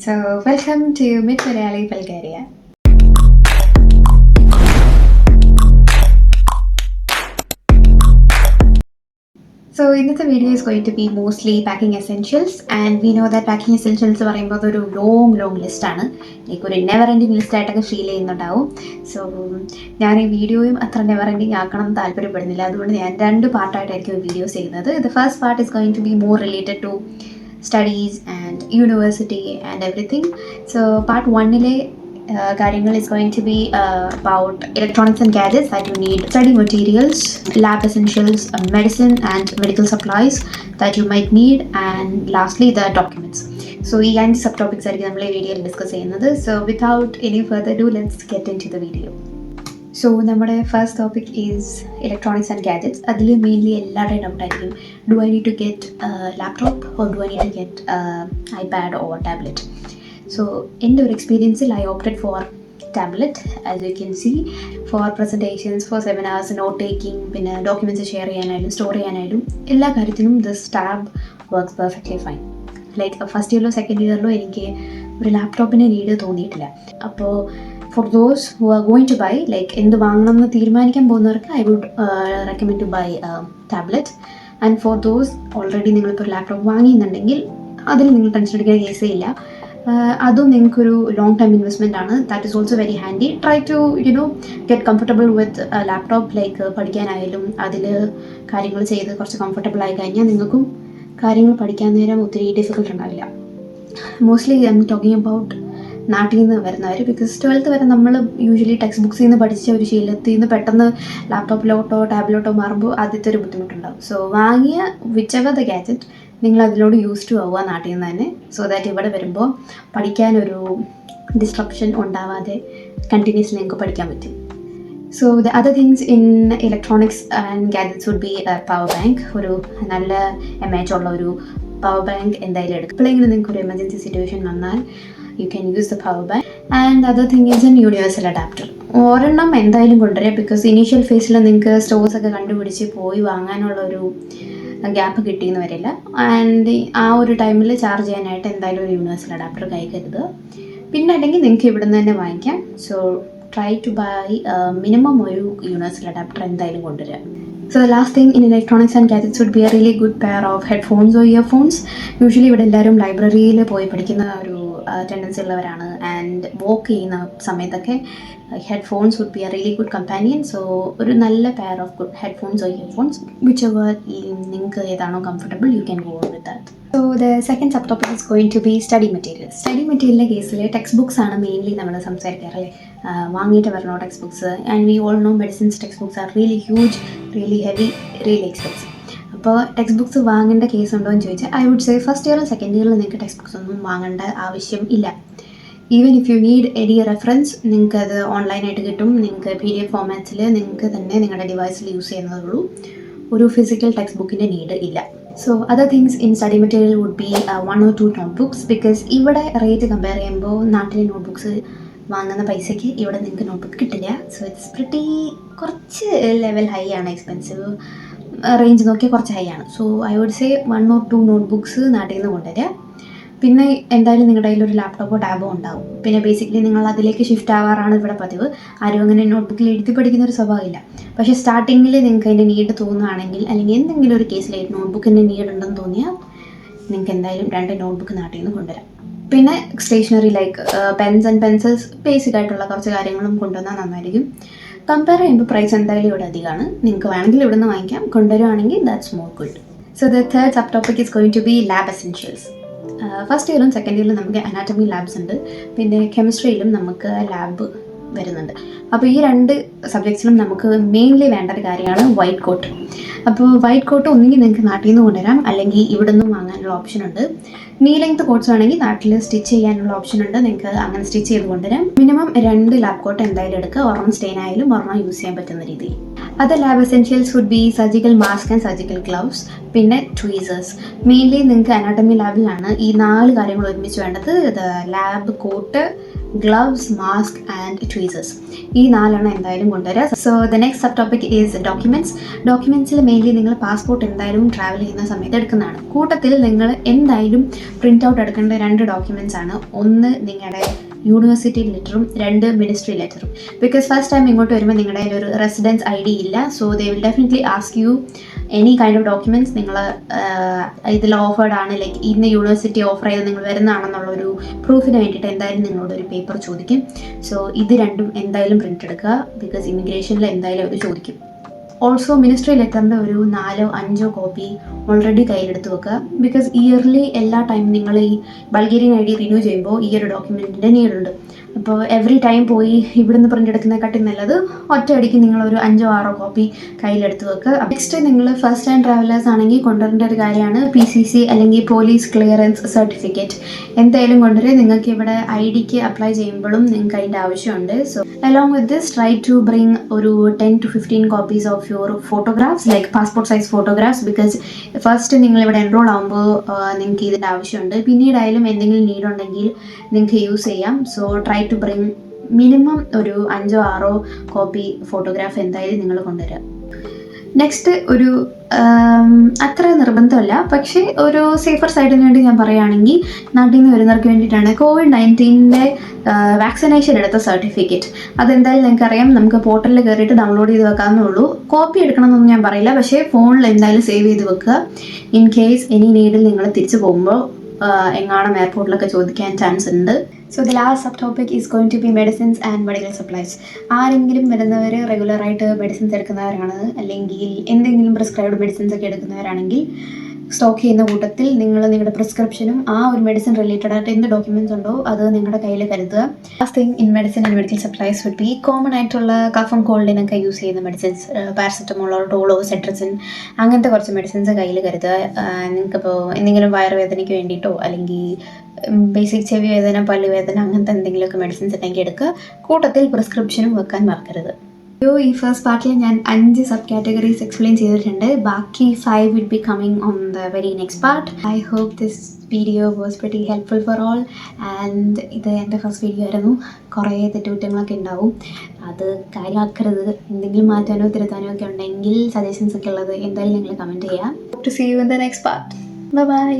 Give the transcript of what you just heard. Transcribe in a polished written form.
So, welcome to Mid Malayali Bulgaria. So, ഇന്നത്തെ video is going to be mostly packing essentials, and we know that packing essentials പറയുമ്പോൾ അതൊരു long ലിസ്റ്റാണ്. Like ഒരു never ending list ആയിട്ടൊക്കെ feel ചെയ്യുന്നുണ്ടാവും. So ഞാൻ ഈ വീഡിയോയും അത്ര നെവർ എൻഡിങ് ആക്കണം എന്ന് താല്പര്യപ്പെടുന്നില്ല. അതുകൊണ്ട് ഞാൻ 2 പാർട്ടായിട്ടായിരിക്കും വീഡിയോസ് ചെയ്യുന്നത്. The first part is going to be more related to studies and university and everything. So part 1-ലെ കാര്യങ്ങൾ is going to be about electronics and gadgets that you need, study materials, lab essentials, medicine and medical supplies that you might need, and lastly the documents. So ഈ 5 sub topics ആയിരിക്കും നമ്മൾ ഈ വീഡിയോയിൽ discuss ചെയ്യുന്നത്. So without any further ado, let's get into the video. So നമ്മുടെ first topic is electronics and gadgets. അതിൽ mainly എല്ലാവരുടെയും doubt ആയിരിക്കും, do I need to get laptop or do I need to get iPad or tablet. So എൻ്റെ ഒരു എക്സ്പീരിയൻസിൽ I opted for tablet. As you can see, for presentations, for seminars, note taking, പിന്നെ documents share ചെയ്യാനായാലും store ചെയ്യാനായാലും എല്ലാ കാര്യത്തിനും this tab works perfectly fine. Like first ഇയറിലോ second ഇയറിലോ എനിക്ക് ഒരു ലാപ്ടോപ്പിൻ്റെ നീഡ് തോന്നിയിട്ടില്ല. അപ്പോൾ for those who are going to buy, like എന്ത് വാങ്ങണം എന്ന് തീരുമാനിക്കാൻ പോകുന്നവർക്ക് I would recommend to buy a tablet. And for those already നിങ്ങളിപ്പോൾ ലാപ്ടോപ്പ് വാങ്ങിയെന്നുണ്ടെങ്കിൽ അതിൽ നിങ്ങൾ ടെൻഷൻ എടുക്കുന്ന കേസേ ഇല്ല. അതും നിങ്ങൾക്കൊരു ലോങ് ടൈം ഇൻവെസ്റ്റ്മെൻ്റ് ആണ്. That is also very handy. Try to get comfortable with laptop. Like പഠിക്കാനായാലും അതിൽ കാര്യങ്ങൾ ചെയ്ത് കുറച്ച് കംഫർട്ടബിൾ ആയി കഴിഞ്ഞാൽ നിങ്ങൾക്കും കാര്യങ്ങൾ പഠിക്കാൻ നേരം ഒത്തിരി ഡിഫിക്കൽട്ട് ഉണ്ടാവില്ല. Mostly I am talking about നാട്ടിൽ നിന്ന് വരുന്നവർ. ബിക്കോസ് 12th വരെ നമ്മൾ യൂഷ്വലി ടെക്സ്റ്റ് ബുക്സിൽ നിന്ന് പഠിച്ച ഒരു ശീലത്തിൽ നിന്ന് പെട്ടെന്ന് ലാപ്ടോപ്പിലോട്ടോ ടാബ്ലറ്റോ മാറുമ്പോൾ ആദ്യത്തെ ഒരു ബുദ്ധിമുട്ടുണ്ടാവും. സോ വാങ്ങിയ വിച്ച് എവർ ദ ഗാഡ്ജറ്റ് നിങ്ങൾ അതിലോട് യൂസ് ടു ആവുക നാട്ടിൽ നിന്ന് തന്നെ. സോ ദാറ്റ് ഇവിടെ വരുമ്പോൾ പഠിക്കാനൊരു ഡിസ്ട്രപ്ഷൻ ഉണ്ടാവാതെ കണ്ടിന്യൂസ്ലി നിങ്ങൾക്ക് പഠിക്കാൻ പറ്റും. So the other things in electronics and gadgets would be power bank. ഒരു നല്ല MAH ഉള്ള ഒരു പവർ ബാങ്ക് എന്തായാലും എടുക്കും. എപ്പോഴെങ്കിലും നിങ്ങൾക്ക് ഒരു എമർജൻസി സിറ്റുവേഷൻ വന്നാൽ you can use the power bank. And the other thing is an universal adapter. ഒരെണ്ണം എന്തായാലും കൊണ്ടുവരിക. ബിക്കോസ് ഇനീഷ്യൽ ഫേസിൽ നിങ്ങൾക്ക് സ്റ്റോഴ്സൊക്കെ കണ്ടുപിടിച്ച് പോയി വാങ്ങാനുള്ളൊരു ഗ്യാപ്പ് കിട്ടിയെന്ന് വരില്ല. ആൻഡ് ആ ഒരു ടൈമിൽ ചാർജ് ചെയ്യാനായിട്ട് എന്തായാലും ഒരു യൂണിവേഴ്സൽ അഡാപ്റ്റർ കൈകരുത്. പിന്നെ അല്ലെങ്കിൽ നിങ്ങൾക്ക് ഇവിടെ നിന്ന് തന്നെ വാങ്ങിക്കാം. So try to buy minimum ഒരു യൂണിവേഴ്സൽ അഡാപ്റ്റർ എന്തായാലും കൊണ്ടുവരിക. So the last thing in electronics and gadgets would be a really good pair of headphones or earphones. Usually ഇവിടെ എല്ലാവരും ലൈബ്രറിയിൽ പോയി പഠിക്കുന്ന ഒരു ടെൻഡൻസി ഉള്ളവരാണ്. ആൻഡ് വോക്ക് ചെയ്യുന്ന സമയത്തൊക്കെ headphones would be a really good companion. So ഒരു നല്ല pair of good headphones or earphones, whichever നിങ്ങൾക്ക് ഏതാണോ comfortable, you can go with that. So the second sub topic is going to be study materials. Study മെറ്റീരിയലിൻ്റെ കേസിൽ text books ആണ് mainly നമ്മൾ സംസാരിക്കാറല്ലേ. വാങ്ങിയിട്ട് വരണോ text books. And we all know medicines text books are really huge, really heavy, really expensive. അപ്പോൾ text books വാങ്ങേണ്ട case ഉണ്ടോ എന്ന് ചോദിച്ചാൽ ഐ വുഡ് സേ ഫസ്റ്റ് ഇയറിലും സെക്കൻഡ് ഇയറിലും നിങ്ങൾക്ക് ടെക്സ്റ്റ് ബുക്സ് ഒന്നും വാങ്ങേണ്ട ആവശ്യം ഇല്ല. Even if you need any reference, നിങ്ങൾക്ക് അത് ഓൺലൈനായിട്ട് കിട്ടും. നിങ്ങൾക്ക് PDF ഫോമാറ്റ്സിൽ നിങ്ങൾക്ക് തന്നെ നിങ്ങളുടെ ഡിവൈസിൽ യൂസ് ചെയ്യുന്നതുള്ളൂ. ഒരു ഫിസിക്കൽ ടെക്സ്റ്റ് ബുക്കിൻ്റെ നീഡ് ഇല്ല. So other things in study material would be 1 or 2 notebooks. Because ഇവിടെ റേറ്റ് കമ്പയർ ചെയ്യുമ്പോൾ നാട്ടിലെ നോട്ട്ബുക്സ് വാങ്ങുന്ന പൈസയ്ക്ക് ഇവിടെ നിങ്ങൾക്ക് നോട്ട്ബുക്ക് കിട്ടില്ല. സോ ഇറ്റ്സ് പ്രിറ്റി കുറച്ച് ലെവൽ ഹൈ ആണ്, എക്സ്പെൻസീവ് റേഞ്ച് നോക്കിയാൽ കുറച്ച് ഹൈ ആണ്. So I would say 1 or 2 notebooks നാട്ടിൽ നിന്ന് കൊണ്ടുവരിക. പിന്നെ എന്തായാലും നിങ്ങളുടെ കയ്യിൽ ഒരു ലാപ്ടോപ്പോ ടാബോ ഉണ്ടാവും. പിന്നെ ബേസിക്കലി നിങ്ങൾ അതിലേക്ക് ഷിഫ്റ്റ് ആവാറാണ് ഇവിടെ പതിവ്. ആരും അങ്ങനെ നോട്ട്ബുക്കിൽ എഴുതി പഠിക്കുന്ന ഒരു സ്വഭാവമില്ല. പക്ഷേ സ്റ്റാർട്ടിങ്ങിൽ നിങ്ങൾക്ക് അതിൻ്റെ നീഡ് തോന്നുകയാണെങ്കിൽ, അല്ലെങ്കിൽ എന്തെങ്കിലും ഒരു കേസിൽ നോട്ട്ബുക്കിൻ്റെ നീഡ് ഉണ്ടെന്ന് തോന്നിയാൽ നിങ്ങൾക്ക് എന്തായാലും 2 നോട്ട്ബുക്ക് നാട്ടിൽ നിന്ന് കൊണ്ടുവരാം. പിന്നെ stationery like pens and pencils, basic ആയിട്ടുള്ള കുറച്ച് കാര്യങ്ങളും കൊണ്ടുവന്നാൽ നന്നായിരിക്കും. കമ്പയർ ചെയ്യുമ്പോൾ പ്രൈസ് എന്തായാലും ഇവിടെ അധികമാണ്. നിങ്ങൾക്ക് വേണമെങ്കിൽ ഇവിടെ നിന്ന് വാങ്ങിക്കാം. കൊണ്ടുവരുവാണെങ്കിൽ that's more good. So the third sub topic is going to be lab essentials. First ഇയറിലും സെക്കൻഡ് ഇയറിലും നമുക്ക് അനാറ്റമി ലാബ്സ് ഉണ്ട്. പിന്നെ കെമിസ്ട്രിയിലും നമുക്ക് ലാബ് വരുന്നുണ്ട്. അപ്പോൾ ഈ 2 സബ്ജക്ട്സിലും നമുക്ക് മെയിൻലി വേണ്ട ഒരു കാര്യമാണ് വൈറ്റ് കോട്ട്. അപ്പോൾ വൈറ്റ് കോട്ട് ഒന്നുകിൽ നിങ്ങൾക്ക് നാട്ടിൽ നിന്ന് കൊണ്ടുവരാം, അല്ലെങ്കിൽ ഇവിടെ നിന്നും വാങ്ങാനുള്ള ഓപ്ഷൻ ഉണ്ട്. നീ ലെങ്ത് കോട്ട്സ് ആണെങ്കിൽ നാട്ടിൽ സ്റ്റിച്ച് ചെയ്യാനുള്ള ഓപ്ഷൻ ഉണ്ട്. നിങ്ങൾക്ക് അങ്ങനെ സ്റ്റിച്ച് ചെയ്ത് കൊണ്ടുവരാം. മിനിമം 2 ലാബ് കോട്ട് എന്തായാലും എടുക്കുക. ഒരെണ്ണം സ്റ്റെയിൻ ആയാലും ഒരെണ്ണം യൂസ് ചെയ്യാൻ പറ്റുന്ന രീതിയിൽ. Other lab essentials would be surgical mask and surgical gloves, പിന്നെ ട്വീസേഴ്സ്. മെയിൻലി നിങ്ങൾക്ക് അനാട്ടമി ലാബിലാണ് ഈ 4 കാര്യങ്ങൾ ഒരുമിച്ച് വേണ്ടത്. Lab coat, gloves, mask and tweezers. ഈ 4 എന്തായാലും കൊണ്ടുവരാം. So the next sub topic is documents. ഡോക്യുമെൻറ്റ്സിൽ മെയിൻലി നിങ്ങൾ പാസ്പോർട്ട് എന്തായാലും ട്രാവൽ ചെയ്യുന്ന സമയത്ത് എടുക്കുന്നതാണ്. കൂട്ടത്തിൽ നിങ്ങൾ എന്തായാലും പ്രിൻ്റ് ഔട്ട് എടുക്കേണ്ട 2 ഡോക്യുമെൻറ്റ്സ് ആണ്. ഒന്ന് നിങ്ങളുടെ യൂണിവേഴ്സിറ്റി ലെറ്ററും 2 മിനിസ്ട്രി ലെറ്ററും. ബിക്കോസ് ഫസ്റ്റ് ടൈം ഇങ്ങോട്ട് വരുമ്പോൾ നിങ്ങളുടെ കയ്യിൽ ഒരു റെസിഡൻസ് ID ഇല്ല. So they will definitely ask you any kind of documents. നിങ്ങൾ ഇതിൽ ഓഫേർഡ് ആണ്, ലൈക്ക് ഇന്ന യൂണിവേഴ്സിറ്റി ഓഫർ ചെയ്ത് നിങ്ങൾ വരുന്നതാണെന്നുള്ളൊരു പ്രൂഫിന് വേണ്ടിയിട്ട് എന്തായാലും നിങ്ങളോടൊരു പേപ്പർ ചോദിക്കും. സോ ഇത് രണ്ടും എന്തായാലും പ്രിൻ്റ് എടുക്കുക, ബിക്കോസ് ഇമിഗ്രേഷനിൽ എന്തായാലും അവർ ചോദിക്കും. ഓൾസോ മിനിസ്ട്രി ലെറ്ററിൻ്റെ ഒരു 4-5 കോപ്പി ഓൾറെഡി കയ്യിലെടുത്ത് വെക്കുക. ബിക്കോസ് ഇയർലി എല്ലാ ടൈം നിങ്ങൾ ഈ ബൾഗേറിയൻ ID റിന്യൂ ചെയ്യുമ്പോൾ ഈ ഒരു ഡോക്യുമെൻറ്റിൻ്റെ നീഡുണ്ട്. അപ്പോൾ എവറി ടൈം പോയി ഇവിടുന്ന് പ്രിൻ്റ് എടുക്കുന്നതിനെക്കാട്ടി നല്ലത് ഒറ്റയടിക്ക് നിങ്ങളൊരു 5-6 കോപ്പി കയ്യിലെടുത്ത് വെക്കുക. നെക്സ്റ്റ് നിങ്ങൾ ഫസ്റ്റ് ടൈം ട്രാവലേഴ്സ് ആണെങ്കിൽ കൊണ്ടുവരേണ്ട ഒരു കാര്യമാണ് PCC അല്ലെങ്കിൽ പോലീസ് ക്ലിയറൻസ് സർട്ടിഫിക്കറ്റ്. എന്തായാലും കൊണ്ടുവരിക. നിങ്ങൾക്ക് ഇവിടെ IDക്ക് അപ്ലൈ ചെയ്യുമ്പോഴും നിങ്ങൾക്ക് അതിൻ്റെ ആവശ്യമുണ്ട്. So along with this try to bring ഒരു 10 to 15 copies of your photographs, like passport size photographs. Because first നിങ്ങളിവിടെ എൻറോൾ ആകുമ്പോൾ നിങ്ങൾക്ക് ഇതിൻ്റെ ആവശ്യമുണ്ട്. പിന്നീടായാലും എന്തെങ്കിലും നീഡുണ്ടെങ്കിൽ നിങ്ങൾക്ക് യൂസ് ചെയ്യാം. So try to bring minimum ഒരു 5-6 കോപ്പി ഫോട്ടോഗ്രാഫ് എന്തായാലും നിങ്ങൾ കൊണ്ടുവരിക. നെക്സ്റ്റ് ഒരു അത്ര നിർബന്ധമല്ല, പക്ഷേ ഒരു സേഫർ സൈഡിന് വേണ്ടി ഞാൻ പറയുകയാണെങ്കിൽ നാട്ടിൽ നിന്ന് വരുന്നവർക്ക് വേണ്ടിയിട്ടാണ് COVID-19 വാക്സിനേഷൻ എടുത്ത സർട്ടിഫിക്കറ്റ്. അതെന്തായാലും നിങ്ങൾക്കറിയാം, നമുക്ക് പോർട്ടലിൽ കയറിയിട്ട് ഡൗൺലോഡ് ചെയ്ത് വെക്കാവുന്നേ ഉള്ളൂ. കോപ്പി എടുക്കണമെന്നൊന്നും ഞാൻ പറയില്ല, പക്ഷേ ഫോണിൽ എന്തായാലും സേവ് ചെയ്ത് വെക്കുക. ഇൻ കേസ് എനി നീഡിൽ നിങ്ങൾ തിരിച്ചു പോകുമ്പോൾ എങ്ങാണം എയർപോർട്ടിലൊക്കെ ചോദിക്കാൻ ചാൻസ് ഉണ്ട്. So the last sub topic is going to be medicines and medical supplies. ആരെങ്കിലും വരുന്നവർ റെഗുലറായിട്ട് മെഡിസിൻസ് എടുക്കുന്നവരാണ്, അല്ലെങ്കിൽ എന്തെങ്കിലും പ്രിസ്ക്രൈബ്ഡ് മെഡിസിൻസ് ഒക്കെ എടുക്കുന്നവരാണെങ്കിൽ സ്റ്റോക്ക് ചെയ്യുന്ന കൂട്ടത്തിൽ നിങ്ങൾ നിങ്ങളുടെ പ്രിസ്ക്രിപ്ഷനും ആ ഒരു മെഡിസിൻ റിലേറ്റഡ് ആയിട്ട് എന്ത് ഡോക്യുമെൻറ്റ്സ് ഉണ്ടോ അത് നിങ്ങളുടെ കയ്യിൽ കരുതുക. Last thing in medicine and medical supplies would be common ആയിട്ടുള്ള കഫ് ആൻഡ് കോൾഡിനൊക്കെ യൂസ് ചെയ്യുന്ന മെഡിസിൻസ്, പാരസെറ്റമോളോ ഡോളോ സെട്രസിൻ അങ്ങനത്തെ കുറച്ച് മെഡിസിൻസ് കയ്യിൽ കരുതുക. നിങ്ങൾക്കിപ്പോൾ എന്തെങ്കിലും വയറുവേദനയ്ക്ക് വേണ്ടിയിട്ടോ അല്ലെങ്കിൽ ബേസിക് ചെവി വേദന, പല്ലുവേദന അങ്ങനത്തെ എന്തെങ്കിലുമൊക്കെ മെഡിസിൻസ് ഉണ്ടെങ്കിൽ എടുക്കുക. കൂട്ടത്തിൽ പ്രിസ്ക്രിപ്ഷനും വെക്കാൻ മറക്കരുത്. ഈ ഫസ്റ്റ് പാർട്ടിൽ ഞാൻ 5 സബ് കാറ്റഗറീസ് എക്സ്പ്ലെയിൻ ചെയ്തിട്ടുണ്ട്. ബാക്കി 5 will be coming on the very next part. I hope this video was very helpful for all. And ഇത് എൻ്റെ ഫസ്റ്റ് വീഡിയോ ആയിരുന്നു. കുറേ തെറ്റുകുറ്റങ്ങളൊക്കെ ഉണ്ടാവും, അത് കാര്യമാക്കരുത്. എന്തെങ്കിലും മാറ്റാനോ തിരുത്താനോ ഒക്കെ ഉണ്ടെങ്കിൽ സജഷൻസ് ഒക്കെ ഉള്ളത് എന്തായാലും നിങ്ങൾ കമൻറ്റ് ചെയ്യാം. To see you in the next part. By.